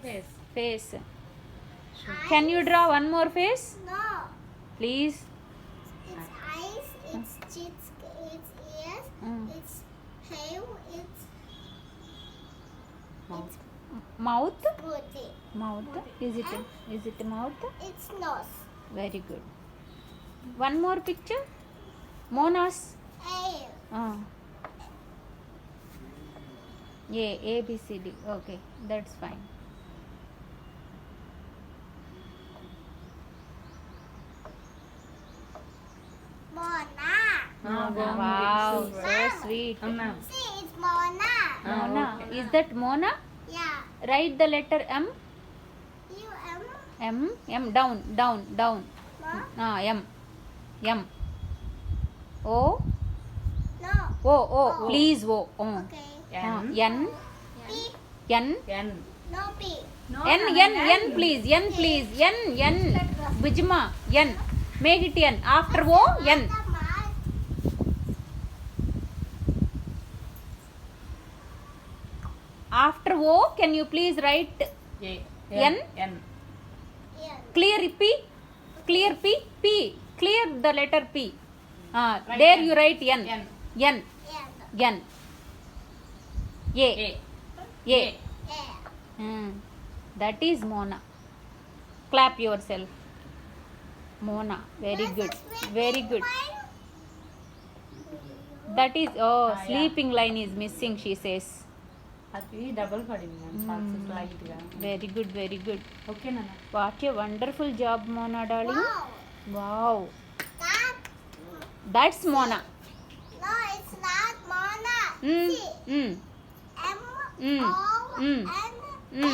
Face. Can you draw one more face? No. Please. It's eyes, it's cheeks, it's ears, it's hair, it's Mouth. booty. Mouth. Is it mouth? It's nose. Very good. One more picture. Mona's. Hair. A B C D. Okay, that's fine. Mona. Wow, so sweet. See, it's Mona. Mona. Is that Mona? Yeah. Write the letter M. M. M. Down. Ma? M. O. No. O. Please O. Okay. N. P. N. No P. N please. N. Bijma. N. Make it N. After O, N. The mark. After O, can you please write N? Yeah. Clear P. P. Clear the letter P. There you write N. N. Yeah. A. Yeah. That is Mona. Clap yourself. Mona. Very good. Very good. That is, sleeping line is missing, she says. Double light. Very good. Okay, Nana. What a wonderful job, Mona darling. Wow. Wow. That. That's Mona. No, it's not Mona. Mm. See. Mm. M. O. N. A.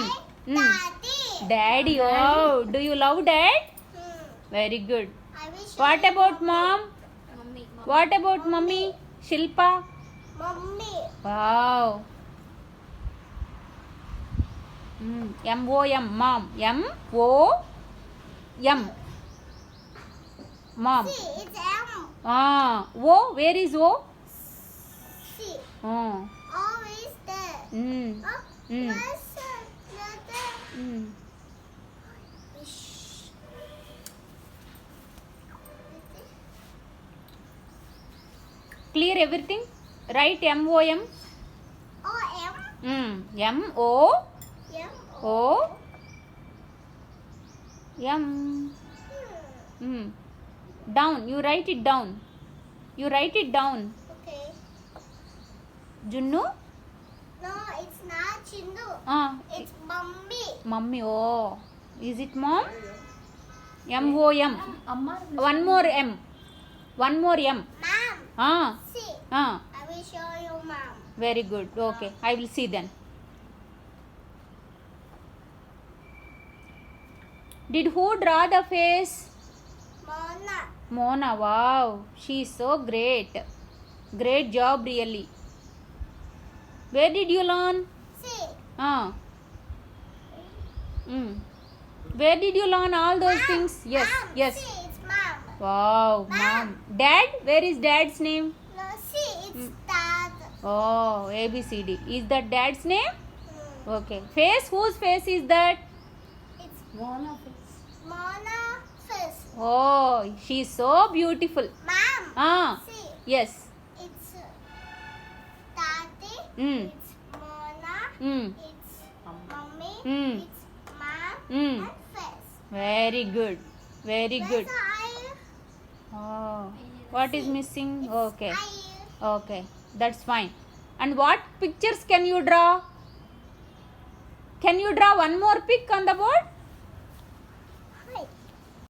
Daddy. Daddy. Oh, do you love dad? Very good. I wish. What about mom? Mommy. What about mummy? Shilpa? Mommy. Wow. M-O-M, mom. M-O-M. Mom. See, it's M. O, where is O? See. Oh. O is there. Mm. Oh, Mm. where's the letter? Mm. Shh. Clear everything? Write M-O-M. O. M. M-O. M. O. M. Down. You write it down. Okay. Junnu? No, it's not Chindu. It's Mummy. Mummy. Oh. Is it mom? M-O-M. Amma. One more M. Mom. See. Ah. I will show you, Mom. Very good. Okay. I will see then. Did who draw the face? Mona. Mona. Wow. She is so great. Great job really. Where did you learn? See. Where did you learn all those Mom. things? Yes. Mom. Yes. See, it's Mom. Wow. Mom. Dad? Where is dad's name? No, see, it's Dad. Oh, A B C D. Is that dad's name? Okay. Face? Whose face is that? It's Mona. Mona face. Oh, she is so beautiful. Mom. See, Yes. it's Daddy. Mm. It's Mona. Mm. It's Mommy. It's Mom. Mm. And face. Very good. Very good. Where's the eye? Oh, what is missing? Okay. Eye. Okay. That's fine. And what pictures can you draw? Can you draw one more pic on the board?